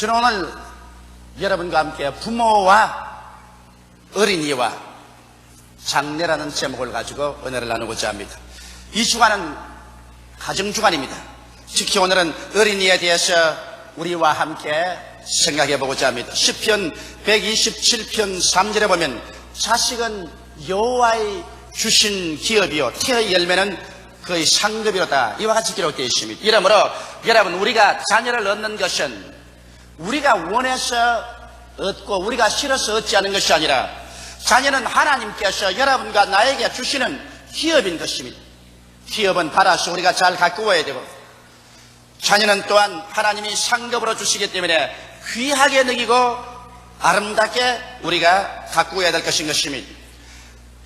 저는 오늘 여러분과 함께 부모와 어린이와 장래라는 제목을 가지고 은혜를 나누고자 합니다. 이 주간은 가정주간입니다. 특히 오늘은 어린이에 대해서 우리와 함께 생각해 보고자 합니다. 시편 127편 3절에 보면 자식은 여호와의 주신 기업이요 태의 열매는 그의 상급이로다, 이와 같이 기록되어 있습니다. 이러므로 여러분, 우리가 자녀를 얻는 것은 우리가 원해서 얻고 우리가 싫어서 얻지 않은 것이 아니라 자녀는 하나님께서 여러분과 나에게 주시는 기업인 것입니다. 기업은 받아서 우리가 잘 가꾸어야 되고, 자녀는 또한 하나님이 상급으로 주시기 때문에 귀하게 느끼고 아름답게 우리가 가꾸어야 될 것인 것입니다.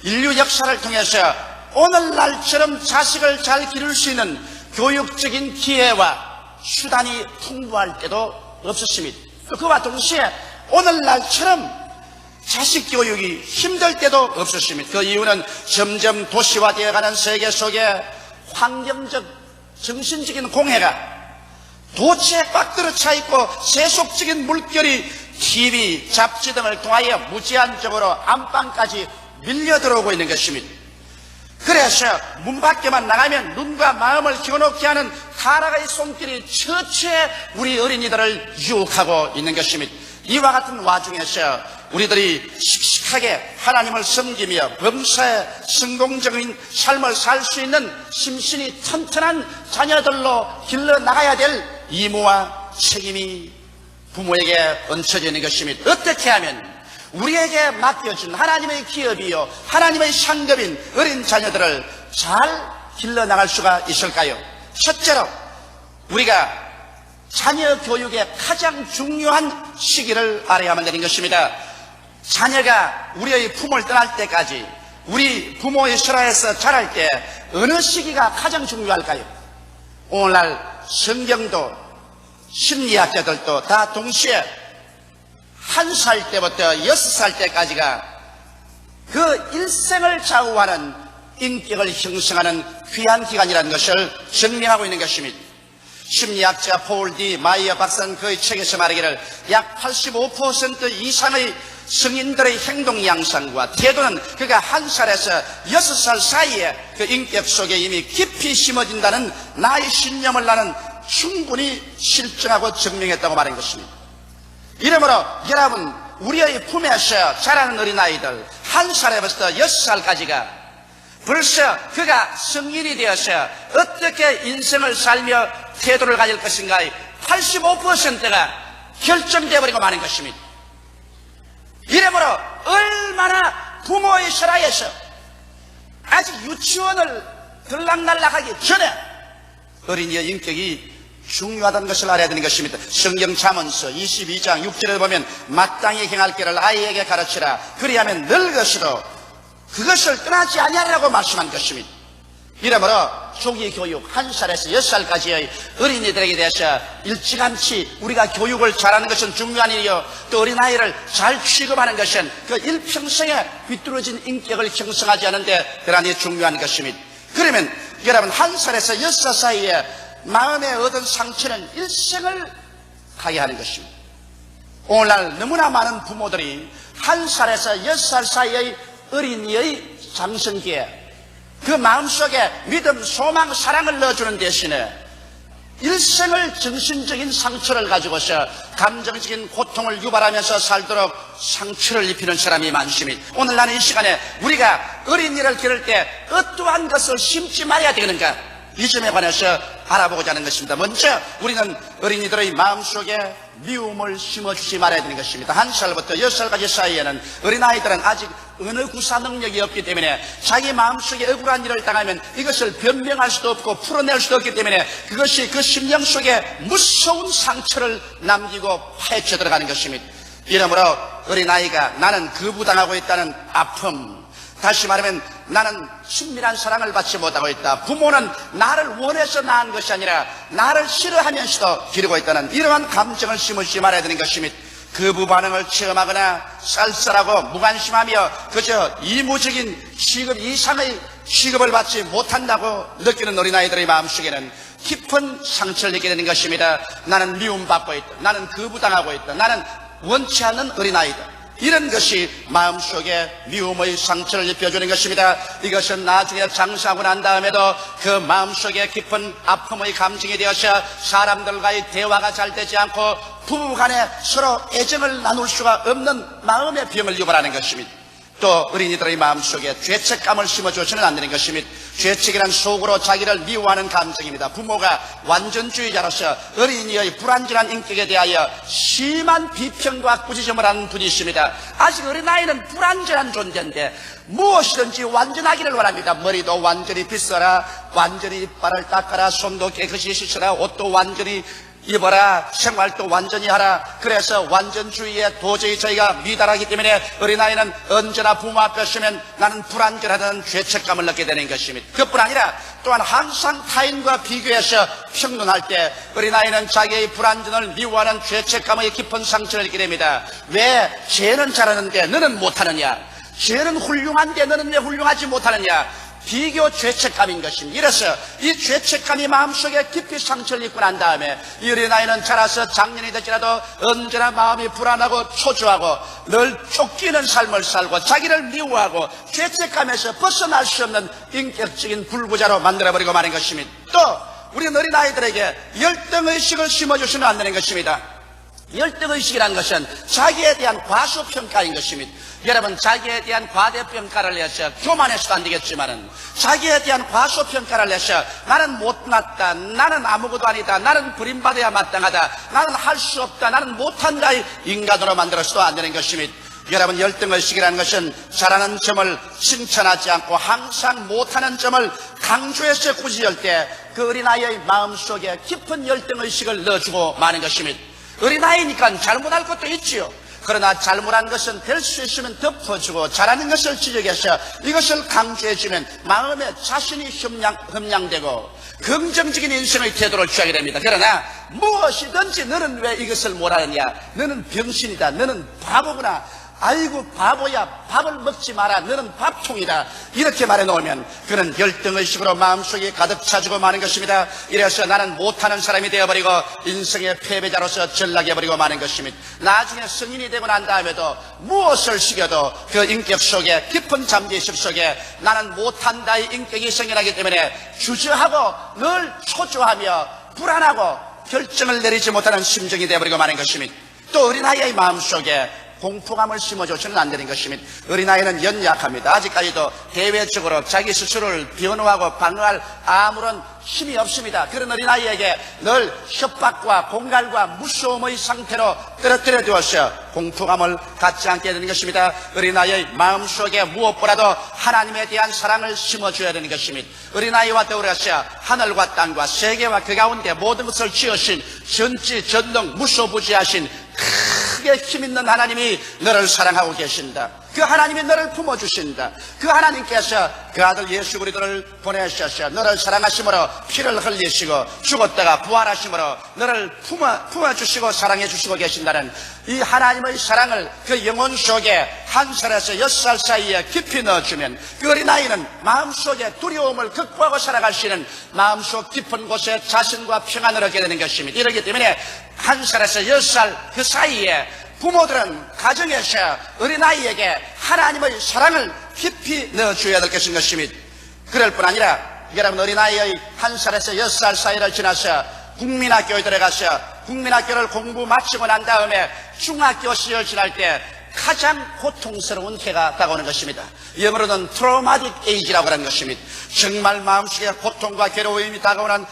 인류 역사를 통해서 오늘날처럼 자식을 잘 기를 수 있는 교육적인 기회와 수단이 풍부할 때도 없었습니다. 그와 동시에 오늘날처럼 자식 교육이 힘들 때도 없었습니다. 그 이유는 점점 도시화되어가는 세계 속에 환경적, 정신적인 공해가 도처에 꽉 들어차 있고 세속적인 물결이 TV, 잡지 등을 통하여 무제한적으로 안방까지 밀려 들어오고 있는 것입니다. 그래서 문 밖에만 나가면 눈과 마음을 겨놓게 하는 타락의 손길이 처처에 우리 어린이들을 유혹하고 있는 것입니다. 이와 같은 와중에서 우리들이 씩씩하게 하나님을 섬기며 범사에 성공적인 삶을 살 수 있는 심신이 튼튼한 자녀들로 길러나가야 될 의무와 책임이 부모에게 얹혀져 있는 것입니다. 어떻게 하면 우리에게 맡겨준 하나님의 기업이요 하나님의 상급인 어린 자녀들을 잘 길러나갈 수가 있을까요? 첫째로 우리가 자녀 교육의 가장 중요한 시기를 알아야만 되는 것입니다. 자녀가 우리의 품을 떠날 때까지, 우리 부모의 설화에서 자랄 때 어느 시기가 가장 중요할까요? 오늘날 성경도 심리학자들도 다 동시에 1살 때부터 6살 때까지가 그 일생을 좌우하는 인격을 형성하는 귀한 기간이라는 것을 증명하고 있는 것입니다. 심리학자 폴 디 마이어 박사는 그의 책에서 말하기를 약 85% 이상의 성인들의 행동 양상과 태도는 그가 1살에서 6살 사이에 그 인격 속에 이미 깊이 심어진다는 나의 신념을 나는 충분히 실증하고 증명했다고 말한 것입니다. 이러므로 여러분, 우리의 품에서 자라는 어린아이들 1살에부터 6살까지가 벌써 그가 성인이 되어서 어떻게 인생을 살며 태도를 가질 것인가의 85%가 결정되어 버리고 마는 것입니다. 이러므로 얼마나 부모의 설화에서 아직 유치원을 들락날락하기 전에 어린이의 인격이 중요하다는 것을 알아야 되는 것입니다. 성경 잠언서 22장 6절에 보면 마땅히 행할 길을 아이에게 가르치라, 그리하면 늙어서도 그것을 떠나지 아니하리라고 말씀한 것입니다. 이러므로 조기 교육 1살에서 6살까지의 어린이들에게 대해서 일찌감치 우리가 교육을 잘하는 것은 중요한 일이요, 또 어린아이를 잘 취급하는 것은 그 일평생에 비뚤어진 인격을 형성하지 않는데 대단히 중요한 것입니다. 그러면 여러분, 1살에서 6살 사이에 마음에 얻은 상처는 일생을 가게 하는 것입니다. 오늘날 너무나 많은 부모들이 1살에서 6살 사이의 어린이의 장성기에 그 마음속에 믿음, 소망, 사랑을 넣어주는 대신에 일생을 정신적인 상처를 가지고서 감정적인 고통을 유발하면서 살도록 상처를 입히는 사람이 많습니다. 오늘 나는 이 시간에 우리가 어린이를 기를 때 어떠한 것을 심지 말아야 되는가, 이 점에 관해서 알아보고자 하는 것입니다. 먼저 우리는 어린이들의 마음속에 미움을 심어주지 말아야 되는 것입니다. 1살부터 6살까지 사이에는 어린아이들은 아직 언어 구사 능력이 없기 때문에 자기 마음속에 억울한 일을 당하면 이것을 변명할 수도 없고 풀어낼 수도 없기 때문에 그것이 그 심령 속에 무서운 상처를 남기고 파헤쳐 들어가는 것입니다. 이러므로 어린아이가 나는 거부당하고 있다는 아픔, 다시 말하면 나는 친밀한 사랑을 받지 못하고 있다, 부모는 나를 원해서 낳은 것이 아니라 나를 싫어하면서도 기르고 있다는 이러한 감정을 심으지 말아야 되는 것입니다. 거부 반응을 체험하거나 쌀쌀하고 무관심하며 그저 이무적인 취급 이상의 취급을 받지 못한다고 느끼는 어린아이들의 마음속에는 깊은 상처를 입게 되는 것입니다. 나는 미움받고 있다. 나는 거부당하고 있다. 나는 원치 않는 어린아이다. 이런 것이 마음속에 미움의 상처를 입혀주는 것입니다. 이것은 나중에 장사하고 난 다음에도 그 마음속에 깊은 아픔의 감정이 되어서 사람들과의 대화가 잘 되지 않고 부부간에 서로 애정을 나눌 수가 없는 마음의 병을 유발하는 것입니다. 또 어린이들의 마음속에 죄책감을 심어주어서는 안 되는 것입니다. 죄책이란 속으로 자기를 미워하는 감정입니다. 부모가 완전주의자로서 어린이의 불완전한 인격에 대하여 심한 비평과 꾸짖음을 하는 분이 있습니다. 아직 어린아이는 불완전한 존재인데 무엇이든지 완전하기를 원합니다. 머리도 완전히 빗어라, 완전히 이빨을 닦아라, 손도 깨끗이 씻어라, 옷도 완전히 입어라, 생활도 완전히 하라. 그래서 완전주의에 도저히 저희가 미달하기 때문에 어린아이는 언제나 부모 앞에 서면 나는 불완전하다는 죄책감을 느끼게 되는 것입니다. 그뿐 아니라 또한 항상 타인과 비교해서 평론할 때 어린아이는 자기의 불완전을 미워하는 죄책감의 깊은 상처를 입게 됩니다. 왜 쟤는 잘하는데 너는 못하느냐? 쟤는 훌륭한데 너는 왜 훌륭하지 못하느냐? 비교 죄책감인 것입니다. 이래서 이 죄책감이 마음속에 깊이 상처를 입고 난 다음에 이 어린아이는 자라서 장년이 되지라도 언제나 마음이 불안하고 초조하고 늘 쫓기는 삶을 살고 자기를 미워하고 죄책감에서 벗어날 수 없는 인격적인 불구자로 만들어버리고 마는 것입니다. 또 우리는 어린아이들에게 열등의식을 심어주시면 안 되는 것입니다. 열등의식이라는 것은 자기에 대한 과소평가인 것입니다. 여러분, 자기에 대한 과대평가를 해서 교만해서도 안 되겠지만은 자기에 대한 과소평가를 해서 나는 못났다, 나는 아무것도 아니다, 나는 버림받아야 마땅하다, 나는 할 수 없다, 나는 못한다의 인간으로 만들어서도 안 되는 것입니다. 여러분, 열등의식이라는 것은 잘하는 점을 칭찬하지 않고 항상 못하는 점을 강조해서 꾸짖을 때 그 어린아이의 마음속에 깊은 열등의식을 넣어주고 마는 것입니다. 어린아이니까 잘못할 것도 있지요. 그러나 잘못한 것은 될 수 있으면 덮어주고 잘하는 것을 지적해서 이것을 강조해주면 마음에 자신이 흠량되고 긍정적인 인생의 태도를 취하게 됩니다. 그러나 무엇이든지 너는 왜 이것을 못하느냐, 너는 병신이다, 너는 바보구나, 아이고 바보야, 밥을 먹지 마라, 너는 밥통이다, 이렇게 말해놓으면 그는 열등의식으로 마음속에 가득 차지고 마는 것입니다. 이래서 나는 못하는 사람이 되어버리고 인생의 패배자로서 전락해버리고 마는 것입니다. 나중에 성인이 되고 난 다음에도 무엇을 시켜도 그 인격 속에 깊은 잠재의식 속에 나는 못한다의 인격이 생겨나기 때문에 주저하고 늘 초조하며 불안하고 결정을 내리지 못하는 심정이 되어버리고 마는 것입니다. 또 어린아이의 마음속에 공포감을 심어줘서는 안 되는 것입니다. 어린아이는 연약합니다. 아직까지도 대외적으로 자기 스스로를 변호하고 방어할 아무런 힘이 없습니다. 그런 어린아이에게 늘 협박과 공갈과 무서움의 상태로 떨어뜨려 두어서 공포감을 갖지 않게 되는 것입니다. 어린아이의 마음속에 무엇보다도 하나님에 대한 사랑을 심어줘야 되는 것입니다. 어린아이와 더불어서 하늘과 땅과 세계와 그 가운데 모든 것을 지으신 전지 전능 무소부지하신 크게 힘있는 하나님이 너를 사랑하고 계신다. 그 하나님이 너를 품어주신다. 그 하나님께서 그 아들 예수 그리스도를 보내셔서 너를 사랑하심으로 피를 흘리시고 죽었다가 부활하심으로 너를 품어주시고 사랑해주시고 계신다는 이 하나님의 사랑을 그 영혼 속에 1살에서 6살 사이에 깊이 넣어주면 그 어린아이는 마음속에 두려움을 극복하고 살아갈 수 있는 마음속 깊은 곳에 자신과 평안을 얻게 되는 것입니다. 이렇기 때문에 1살에서 6살 그 사이에 부모들은 가정에서 어린아이에게 하나님의 사랑을 깊이 넣어줘야 될 것입니다. 그럴 뿐 아니라 여러분, 어린아이의 1살에서 6살 사이를 지나서 국민학교에 들어가서 국민학교를 공부 마치고 난 다음에 중학교 시절 지날 때 가장 고통스러운 해가 다가오는 것입니다. 영어로는 트라우마틱 에이지라고 하는 것입니다. 정말 마음속에 고통과 괴로움이 다가오는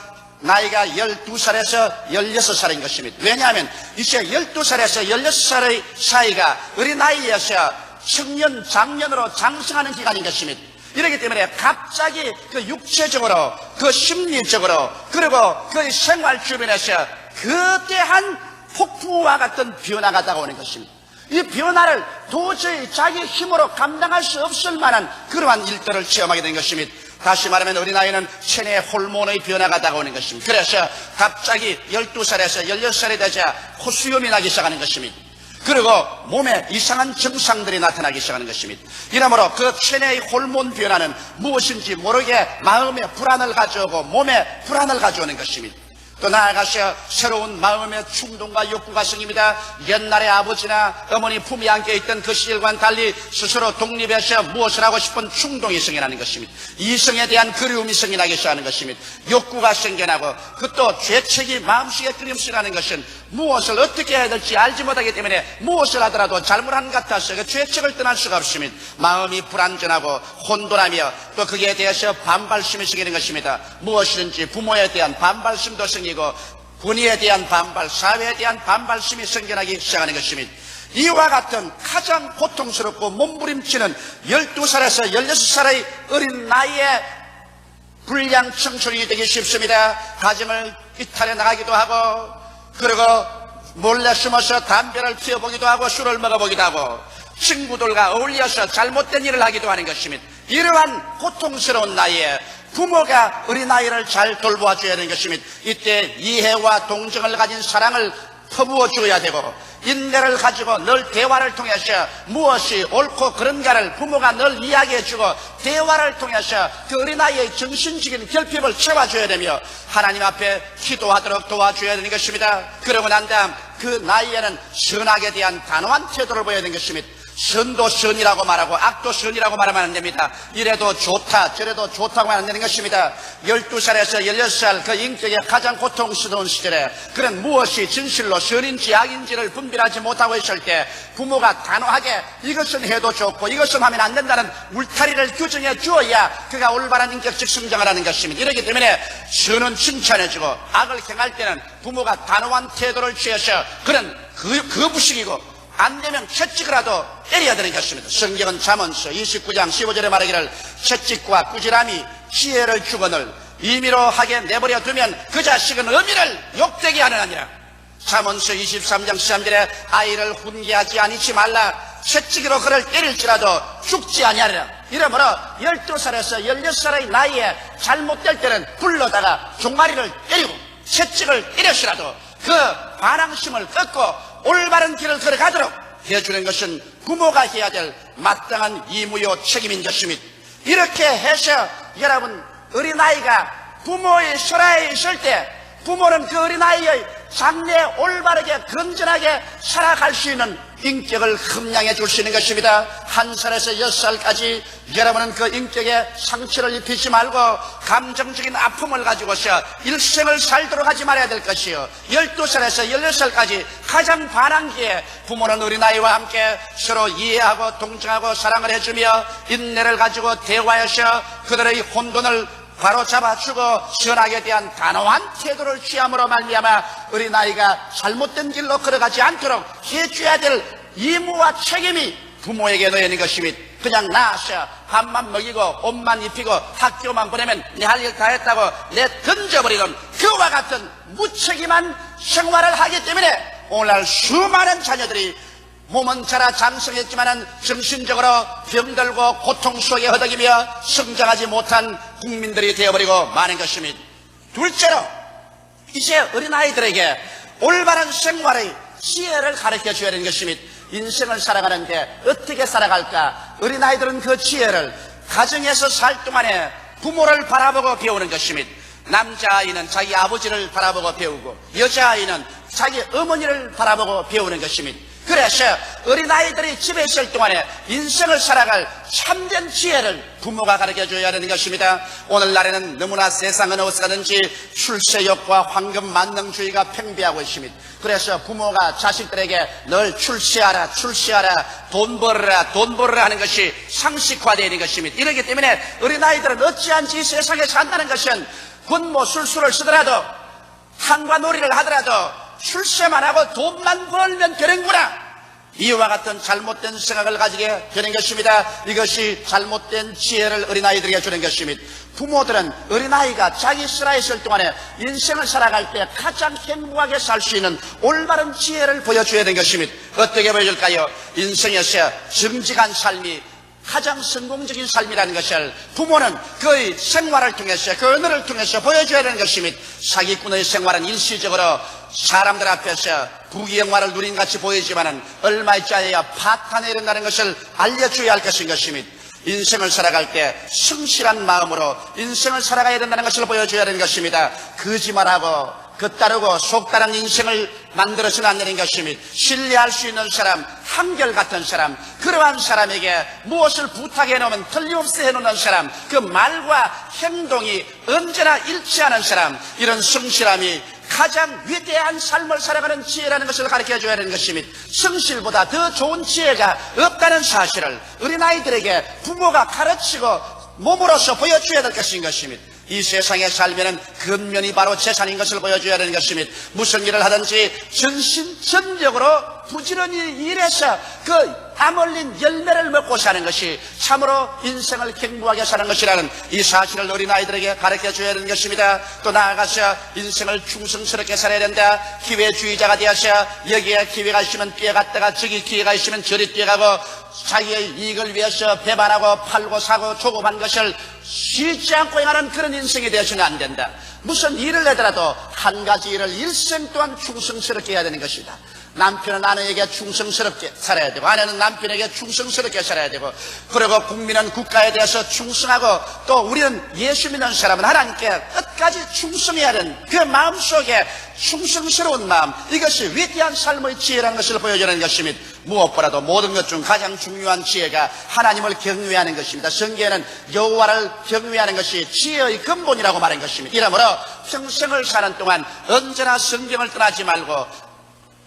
나이가 12살에서 16살인 것입니다. 왜냐하면 이제 12살에서 16살의 사이가 어린아이에서 청년, 장년으로 장성하는 기간인 것입니다. 이렇기 때문에 갑자기 그 육체적으로, 그 심리적으로, 그리고 그 생활 주변에서 거대한 폭풍우와 같은 변화가 다가오는 것입니다. 이 변화를 도저히 자기 힘으로 감당할 수 없을 만한 그러한 일들을 체험하게 된 것입니다. 다시 말하면 어린아이는 체내 호르몬의 변화가 다가오는 것입니다. 그래서 갑자기 12살에서 16살이 되자 호수염이 나기 시작하는 것입니다. 그리고 몸에 이상한 증상들이 나타나기 시작하는 것입니다. 이러므로 그 체내의 호르몬 변화는 무엇인지 모르게 마음에 불안을 가져오고 몸에 불안을 가져오는 것입니다. 또 나아가서 새로운 마음의 충동과 욕구가 생깁니다. 옛날에 아버지나 어머니 품에 안겨있던 그 시절과는 달리 스스로 독립해서 무엇을 하고 싶은 충동이 생겨나는 것입니다. 이성에 대한 그리움이 생겨나기 시작하는 것입니다. 욕구가 생겨나고 그 또 죄책이 마음속에 끓임쓰라는 것은 무엇을 어떻게 해야 될지 알지 못하기 때문에 무엇을 하더라도 잘못한 것 같아서 그 죄책을 떠날 수가 없습니다. 마음이 불안전하고 혼돈하며 또 거기에 대해서 반발심이 생기는 것입니다. 무엇이든지 부모에 대한 반발심도 생기고 군의에 대한 반발, 사회에 대한 반발심이 생겨나기 시작하는 것입니다. 이와 같은 가장 고통스럽고 몸부림치는 12살에서 16살의 어린 나이에 불량 청소년이 되기 쉽습니다. 가정을 이탈해 나가기도 하고 그리고 몰래 숨어서 담배를 피워보기도 하고 술을 먹어보기도 하고 친구들과 어울려서 잘못된 일을 하기도 하는 것입니다. 이러한 고통스러운 나이에 부모가 어린아이를 잘 돌보아 줘야 되는 것입니다. 이때 이해와 동정을 가진 사랑을 퍼부어 줘야 되고 인내를 가지고 늘 대화를 통해서 무엇이 옳고 그른가를 부모가 늘 이야기해 주고 대화를 통해서 그 어린아이의 정신적인 결핍을 채워줘야 되며 하나님 앞에 기도하도록 도와줘야 되는 것입니다. 그러고 난 다음 그 나이에는 선악에 대한 단호한 태도를 보여야 되는 것입니다. 선도 선이라고 말하고 악도 선이라고 말하면 안 됩니다. 이래도 좋다 저래도 좋다고 하면 안 되는 것입니다. 12살에서 16살 그 인격의 가장 고통스러운 시절에 그런 무엇이 진실로 선인지 악인지를 분별하지 못하고 있을 때 부모가 단호하게 이것은 해도 좋고 이것은 하면 안 된다는 울타리를 규정해 주어야 그가 올바른 인격적 성장을 하는 것입니다. 이렇기 때문에 선은 칭찬해주고 악을 행할 때는 부모가 단호한 태도를 취해서 그는 거부식이고 안되면 채찍이라도 때려야 되는 것입니다. 성경은 잠언서 29장 15절에 말하기를 채찍과 꾸지람이 지혜를 주거늘 임의로 하게 내버려 두면 그 자식은 어미를 욕되게 하느니라. 잠언서 23장 13절에 아이를 훈계하지 아니지 말라. 채찍으로 그를 때릴지라도 죽지 아니하리라. 이러므로 12살에서 16살의 나이에 잘못될 때는 불러다가 종아리를 때리고 채찍을 때렸으라도 그 반항심을 꺾고 올바른 길을 걸어가도록 해주는 것은 부모가 해야 될 마땅한 의무요 책임인 것입니다. 이렇게 해서 여러분 어린아이가 부모의 설하에 있을 때 부모는 그 어린아이의 장래에 올바르게 건전하게 살아갈 수 있는 인격을 함양해 줄 수 있는 것입니다. 1살에서 6살까지 여러분은 그 인격에 상처를 입히지 말고 감정적인 아픔을 가지고서 일생을 살도록 하지 말아야 될 것이요 12살에서 16살까지 가장 반항기에 부모는 어린아이와 함께 서로 이해하고 동정하고 사랑을 해주며 인내를 가지고 대화해서 그들의 혼돈을 바로 잡아주고 선악에 대한 단호한 태도를 취함으로 말미암아 어린아이가 잘못된 길로 걸어가지 않도록 해줘야 될 의무와 책임이 부모에게 놓여 있는 것입니다. 그냥 낳아서 밥만 먹이고 옷만 입히고 학교만 보내면 내 할 일 다 했다고 내 던져버리는 그와 같은 무책임한 생활을 하기 때문에 오늘날 수많은 자녀들이 몸은 자라 장성했지만은 정신적으로 병들고 고통 속에 허덕이며 성장하지 못한 국민들이 되어버리고 마는 것입니다. 둘째로 이제 어린아이들에게 올바른 생활의 지혜를 가르쳐 줘야 되는 것입니다. 인생을 살아가는데 어떻게 살아갈까? 어린아이들은 그 지혜를 가정에서 살 동안에 부모를 바라보고 배우는 것입니다. 남자아이는 자기 아버지를 바라보고 배우고 여자아이는 자기 어머니를 바라보고 배우는 것입니다. 그래서 어린아이들이 집에 있을 동안에 인생을 살아갈 참된 지혜를 부모가 가르쳐줘야 하는 것입니다. 오늘날에는 너무나 세상은 어디서 가든지 출세욕과 황금 만능주의가 팽배하고 있습니다. 그래서 부모가 자식들에게 늘 출세하라 돈 벌어라 하는 것이 상식화되어 있는 것입니다. 이렇기 때문에 어린아이들은 어찌한지 이 세상에 산다는 것은 군모 술수를 쓰더라도 한과 놀이를 하더라도 출세만 하고 돈만 벌면 되는구나, 이와 같은 잘못된 생각을 가지게 되는 것입니다. 이것이 잘못된 지혜를 어린아이들에게 주는 것입니다. 부모들은 어린아이가 자기 살아 있을 동안에 인생을 살아갈 때 가장 행복하게 살 수 있는 올바른 지혜를 보여줘야 되는 것입니다. 어떻게 보여줄까요? 인생에서 정직한 삶이 가장 성공적인 삶이라는 것을 부모는 그의 생활을 통해서 그 언어를 통해서 보여줘야 되는 것입니다. 사기꾼의 생활은 일시적으로 사람들 앞에서 부귀영화를 누린 같이 보이지만은 얼마 짜야 파탄에 이른다는 것을 알려줘야 할 것인 것입니다. 인생을 살아갈 때 성실한 마음으로 인생을 살아가야 된다는 것을 보여줘야 되는 것입니다. 거짓말하고 겉다르고 속다른 인생을 만들어서는 안 되는 것입니다. 신뢰할 수 있는 사람, 한결같은 사람, 그러한 사람에게 무엇을 부탁해 놓으면 틀림없이 해놓는 사람, 그 말과 행동이 언제나 일치하는 사람, 이런 성실함이 가장 위대한 삶을 살아가는 지혜라는 것을 가르쳐줘야 되는 것입니다. 성실보다 더 좋은 지혜가 없다는 사실을 어린아이들에게 부모가 가르치고 몸으로서 보여줘야 될 것인 것입니다. 이 세상에 살면은 근면이 바로 재산인 것을 보여줘야 되는 것입니다. 무슨 일을 하든지 전심전력으로 부지런히 일해서 그 땀 흘린 열매를 먹고 사는 것이 참으로 인생을 행복하게 사는 것이라는 이 사실을 어린아이들에게 가르쳐줘야 되는 것입니다. 또 나아가서 인생을 충성스럽게 살아야 된다. 기회주의자가 되어서 여기에 기회가 있으면 뛰어갔다가 저기 기회가 있으면 저리 뛰어가고 자기의 이익을 위해서 배반하고 팔고 사고 조급한 것을 쉬지 않고 행하는 그런 인생이 되어서는 안 된다. 무슨 일을 하더라도 한 가지 일을 일생 동안 충성스럽게 해야 되는 것이다. 남편은 아내에게 충성스럽게 살아야 되고 아내는 남편에게 충성스럽게 살아야 되고, 그리고 국민은 국가에 대해서 충성하고, 또 우리는 예수 믿는 사람은 하나님께 끝까지 충성해야 되는 그 마음속에 충성스러운 마음, 이것이 위대한 삶의 지혜라는 것을 보여주는 것입니다. 무엇보다도 모든 것 중 가장 중요한 지혜가 하나님을 경외하는 것입니다. 성경에는 여호와를 경외하는 것이 지혜의 근본이라고 말한 것입니다. 이러므로 평생을 사는 동안 언제나 성경을 떠나지 말고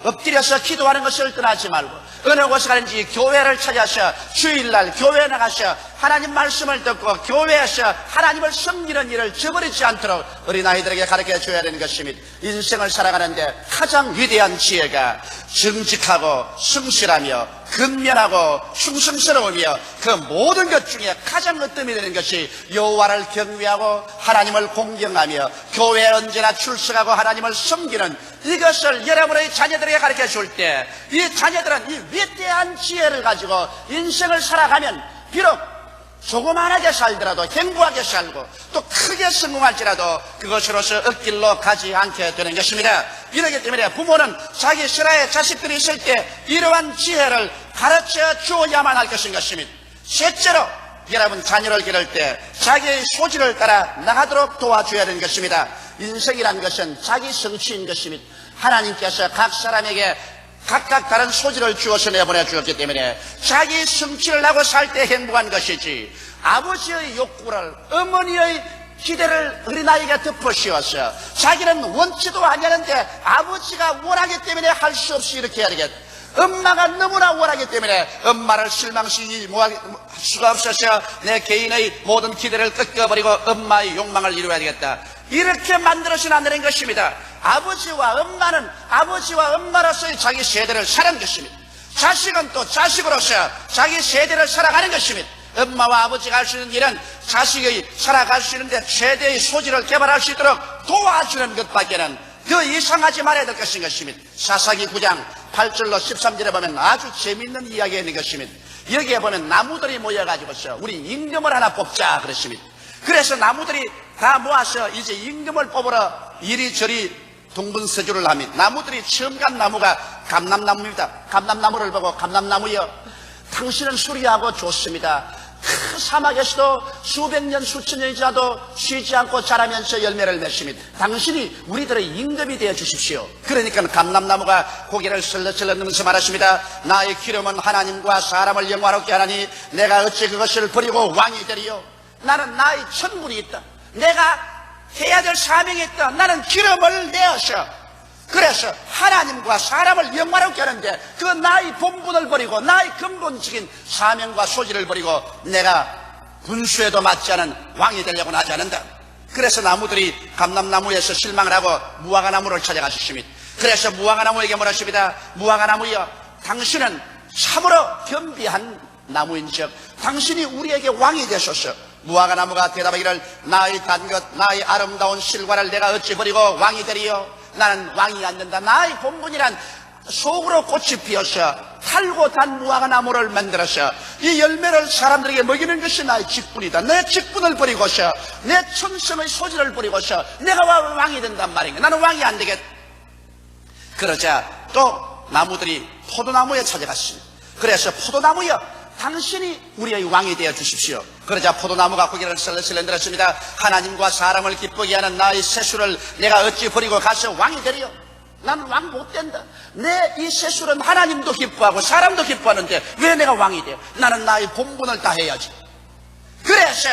엎드려서 기도하는 것을 떠나지 말고 어느 곳에 가든지 교회를 찾아서 주일날 교회에 나가서 하나님 말씀을 듣고 교회에서 하나님을 섬기는 일을 저버리지 않도록 어린아이들에게 가르쳐줘야 되는 것입니다. 인생을 살아가는데 가장 위대한 지혜가 정직하고 성실하며 근면하고 충성스러우며 그 모든 것 중에 가장 으뜸이 되는 것이 여호와를 경외하고 하나님을 공경하며 교회에 언제나 출석하고 하나님을 섬기는 이것을 여러분의 자녀들에게 가르쳐줄 때 이 자녀들은 이 위대한 지혜를 가지고 인생을 살아가면 비록 조그만하게 살더라도 행복하게 살고 또 크게 성공할지라도 그것으로서 엇길로 가지 않게 되는 것입니다. 이러기 때문에 부모는 자기 신하의 자식들이 있을 때 이러한 지혜를 가르쳐 주어야만 할 것인 것입니다. 셋째로 여러분 자녀를 기를 때 자기의 소질을 따라 나가도록 도와줘야 되는 것입니다. 인생이란 것은 자기 성취인 것입니다. 하나님께서 각 사람에게 각각 다른 소질을 주어서 내보내 주었기 때문에 자기 성취를 하고 살 때 행복한 것이지, 아버지의 욕구를 어머니의 기대를 어린아이가 덮어 씌워서 자기는 원치도 아니하는데 아버지가 원하기 때문에 할 수 없이 이렇게 해야 되겠다, 엄마가 너무나 원하기 때문에 엄마를 실망시킬 수가 없어서 내 개인의 모든 기대를 꺾어버리고 엄마의 욕망을 이루어야 되겠다, 이렇게 만들어서는 안 되는 것입니다. 아버지와 엄마는 아버지와 엄마로서의 자기 세대를 살아가는 것입니다. 자식은 또 자식으로서 자기 세대를 살아가는 것입니다. 엄마와 아버지가 할 수 있는 일은 자식이 살아갈 수 있는데 최대의 소질을 개발할 수 있도록 도와주는 것밖에는 그 이상하지 말아야 될 것인 것입니다. 사사기 9장 8절로 13절에 보면 아주 재미있는 이야기가 있는 것입니다. 여기에 보면 나무들이 모여가지고서 우리 임금을 하나 뽑자 그랬습니다. 그래서 나무들이 다 모아서 이제 임금을 뽑으러 이리저리 동분서주를 합니다. 나무들이 처음 간 나무가 감람나무입니다. 감람나무를 보고 감람나무여, 당신은 수리하고 좋습니다. 그 사막에서도 수백 년 수천 년이 지나도 쉬지 않고 자라면서 열매를 맺습니다. 당신이 우리들의 임금이 되어 주십시오. 그러니까 감람나무가 고개를 슬렁슬렁 넘으면서 말했습니다. 나의 기름은 하나님과 사람을 영화롭게 하나니 내가 어찌 그것을 버리고 왕이 되리요. 나는 나의 천군이 있다. 내가 해야 될 사명이 있다. 나는 기름을 내어서 그래서 하나님과 사람을 영화롭게 하는데 그 나의 본분을 버리고 나의 근본적인 사명과 소질을 버리고 내가 분수에도 맞지 않은 왕이 되려고는 하지 않는다. 그래서 나무들이 감람나무에서 실망을 하고 무화과나무를 찾아가셨습니다. 그래서 무화과나무에게 뭐라십니다. 무화과나무여, 당신은 참으로 겸비한 나무인즉 당신이 우리에게 왕이 되소서. 무화과나무가 대답하기를 나의 단 것 나의 아름다운 실과를 내가 어찌 버리고 왕이 되리요. 나는 왕이 안 된다. 나의 본분이란 속으로 꽃이 피어서 달고 단 무화과 나무를 만들어서 이 열매를 사람들에게 먹이는 것이 나의 직분이다. 내 직분을 버리고서 내 천성의 소질을 버리고서 내가 왕이 된단 말인가. 나는 왕이 안 되겠다. 그러자 또 나무들이 포도나무에 찾아갔습니다. 그래서 포도나무여, 당신이 우리의 왕이 되어 주십시오. 그러자 포도나무가 고개를 슬슬 들었습니다. 하나님과 사람을 기쁘게 하는 나의 세수를 내가 어찌 버리고 가서 왕이 되리요? 나는 왕 못 된다. 내 이 세술은 하나님도 기뻐하고 사람도 기뻐하는데 왜 내가 왕이 돼요? 나는 나의 본분을 다 해야지. 그래서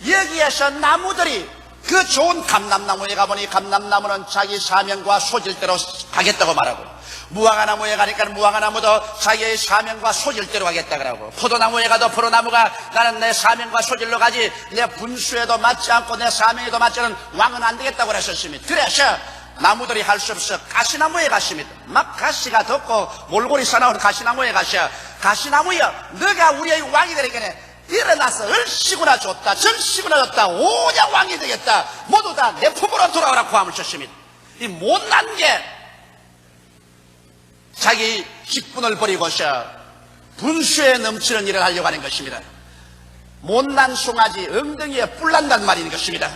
여기에서 나무들이 그 좋은 감람나무에 가보니 감람나무는 자기 사명과 소질대로 가겠다고 말하고, 무화과나무에 가니까 무화과나무도 자기의 사명과 소질대로 가겠다 그러고, 포도나무에 가도 포도나무가 나는 내 사명과 소질로 가지 내 분수에도 맞지 않고 내 사명에도 맞지 않은 왕은 안 되겠다고 그랬었습니다. 그래서 나무들이 할 수 없어 가시나무에 갔습니다. 막 가시가 덥고 몰골이 사나운 가시나무에 가셔. 가시나무여, 너가 우리의 왕이 되려니까 일어나서 얼씨구나 줬다 절씨구나 줬다 오냐 왕이 되겠다. 모두 다 내 품으로 돌아오라 고함을 쳤습니다. 이 못난 게 자기 직분을 버리고서 분수에 넘치는 일을 하려고 하는 것입니다. 못난 송아지 엉덩이에 뿔 난단 말인 것입니다.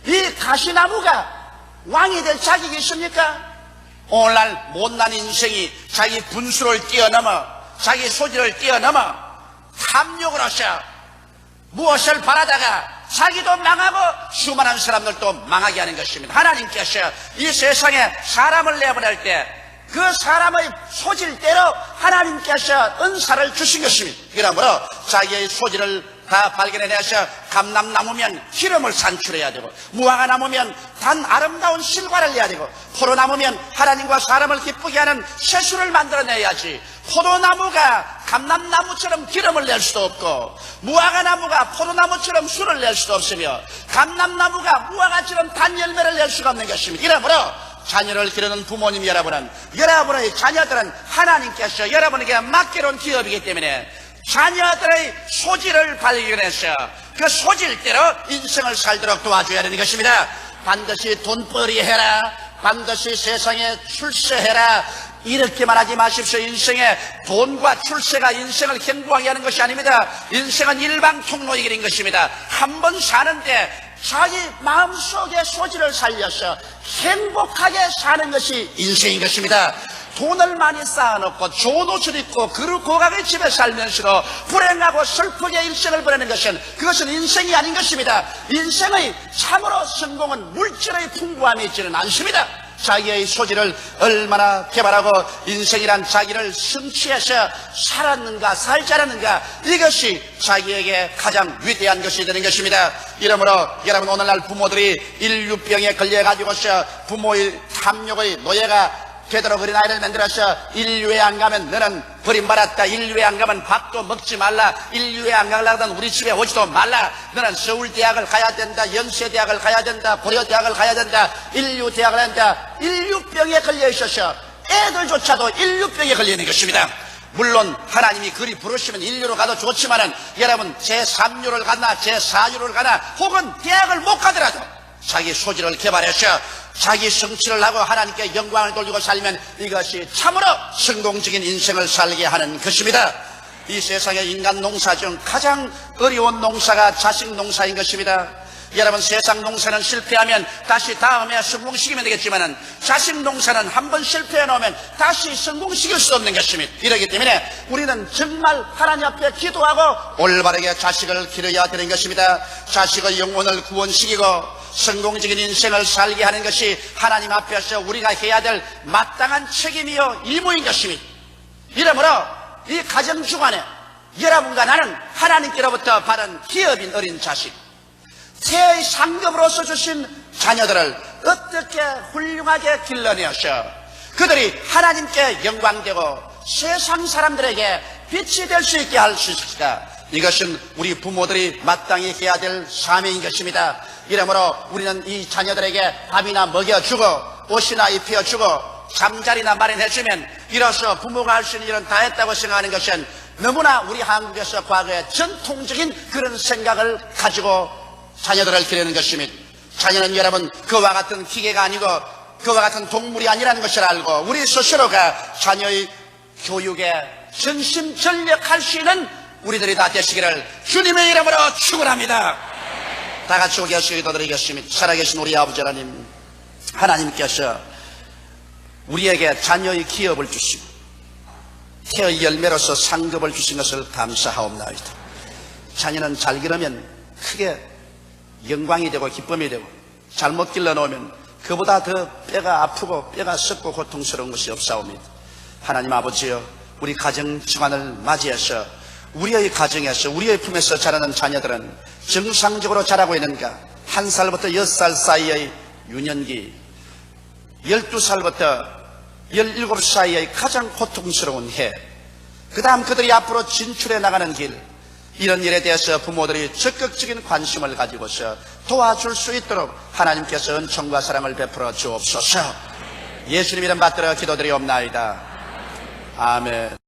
이 가시나무가 왕이 될 자격이 있습니까? 오늘날 못난 인생이 자기 분수를 뛰어넘어 자기 소질을 뛰어넘어 탐욕으로서 무엇을 바라다가 자기도 망하고 수많은 사람들도 망하게 하는 것입니다. 하나님께서 이 세상에 사람을 내보낼 때 그 사람의 소질대로 하나님께서 은사를 주신 것입니다. 그러므로 자기의 소질을 다 발견해내서 감람나무면 기름을 산출해야 되고, 무화과나무면 단 아름다운 실과를 내야 되고, 포도나무면 하나님과 사람을 기쁘게 하는 세수를 만들어내야지. 포도나무가 감람나무처럼 기름을 낼 수도 없고, 무화과나무가 포도나무처럼 술을 낼 수도 없으며, 감람나무가 무화과처럼 단 열매를 낼 수가 없는 것입니다. 그러므로 자녀를 기르는 부모님 여러분은, 여러분의 자녀들은 하나님께서 여러분에게 맡겨놓은 기업이기 때문에 자녀들의 소질을 발견해서 그 소질대로 인생을 살도록 도와줘야 하는 것입니다. 반드시 돈벌이 해라, 반드시 세상에 출세해라, 이렇게만 하지 마십시오. 인생에 돈과 출세가 인생을 행복하게 하는 것이 아닙니다. 인생은 일방통로의 길인 것입니다. 한 번 사는데 자기 마음속의 소질을 살려서 행복하게 사는 것이 인생인 것입니다. 돈을 많이 쌓아놓고 좋은 옷을 입고 그릇 고각의 집에 살면서도 불행하고 슬프게 일생을 보내는 것은, 그것은 인생이 아닌 것입니다. 인생의 참으로 성공은 물질의 풍부함이 있지는 않습니다. 자기의 소질을 얼마나 개발하고 인생이란 자기를 성취해서 살았는가 살지 않았는가, 이것이 자기에게 가장 위대한 것이 되는 것입니다. 이러므로 여러분, 오늘날 부모들이 인류병에 걸려가지고서 부모의 탐욕의 노예가 되도록 어린아이를 만들어서 인류에 안 가면 너는 버림받았다, 인류에 안 가면 밥도 먹지 말라, 인류에 안 가려면 우리 집에 오지도 말라, 너는 서울대학을 가야 된다, 연세대학을 가야 된다, 고려대학을 가야 된다, 인류대학을 해야 된다. 인류병에 걸려 있어서 애들조차도 인류병에 걸려 있는 것입니다. 물론 하나님이 그리 부르시면 인류로 가도 좋지만은, 여러분 제3류를 가나 제4류를 가나 혹은 대학을 못 가더라도 자기 소질을 개발해서 자기 성취를 하고 하나님께 영광을 돌리고 살면 이것이 참으로 성공적인 인생을 살게 하는 것입니다. 이 세상의 인간 농사 중 가장 어려운 농사가 자식 농사인 것입니다. 여러분, 세상 농사는 실패하면 다시 다음에 성공시키면 되겠지만은 자식 농사는 한번 실패해 놓으면 다시 성공시킬 수 없는 것입니다. 이러기 때문에 우리는 정말 하나님 앞에 기도하고 올바르게 자식을 기르어야 되는 것입니다. 자식의 영혼을 구원시키고 성공적인 인생을 살게 하는 것이 하나님 앞에서 우리가 해야 될 마땅한 책임이요 의무인 것입니다. 이러므로 이 가정 주간에 여러분과 나는 하나님께로부터 받은 기업인 어린 자식, 새의 상급으로서 주신 자녀들을 어떻게 훌륭하게 길러내어서 그들이 하나님께 영광되고 세상 사람들에게 빛이 될 수 있게 할 수 있을까, 이것은 우리 부모들이 마땅히 해야 될 사명인 것입니다. 이러므로 우리는 이 자녀들에게 밥이나 먹여주고 옷이나 입혀주고 잠자리나 마련해주면 이로써 부모가 할 수 있는 일은 다 했다고 생각하는 것은 너무나 우리 한국에서 과거에 전통적인 그런 생각을 가지고 자녀들을 기르는 것입니다. 자녀는 여러분 그와 같은 기계가 아니고 그와 같은 동물이 아니라는 것을 알고 우리 스스로가 자녀의 교육에 전심전력할 수 있는 우리들이 다 되시기를 주님의 이름으로 축원합니다. 다 같이 오게 기도드리겠습니다. 살아계신 우리 아버지 하나님, 하나님께서 우리에게 자녀의 기업을 주시고 태의 열매로서 상급을 주신 것을 감사하옵나이다. 자녀는 잘 기르면 크게 영광이 되고 기쁨이 되고, 잘못 길러놓으면 그보다 더 뼈가 아프고 뼈가 썩고 고통스러운 것이 없사옵니다. 하나님 아버지여, 우리 가정 주간을 맞이해서 우리의 가정에서 우리의 품에서 자라는 자녀들은 정상적으로 자라고 있는가, 1살부터 6살 사이의 유년기, 12살부터 17 사이의 가장 고통스러운 해, 그 다음 그들이 앞으로 진출해 나가는 길, 이런 일에 대해서 부모들이 적극적인 관심을 가지고서 도와줄 수 있도록 하나님께서 은총과 사랑을 베풀어 주옵소서. 예수님 이름 받들어 기도드리옵나이다. 아멘.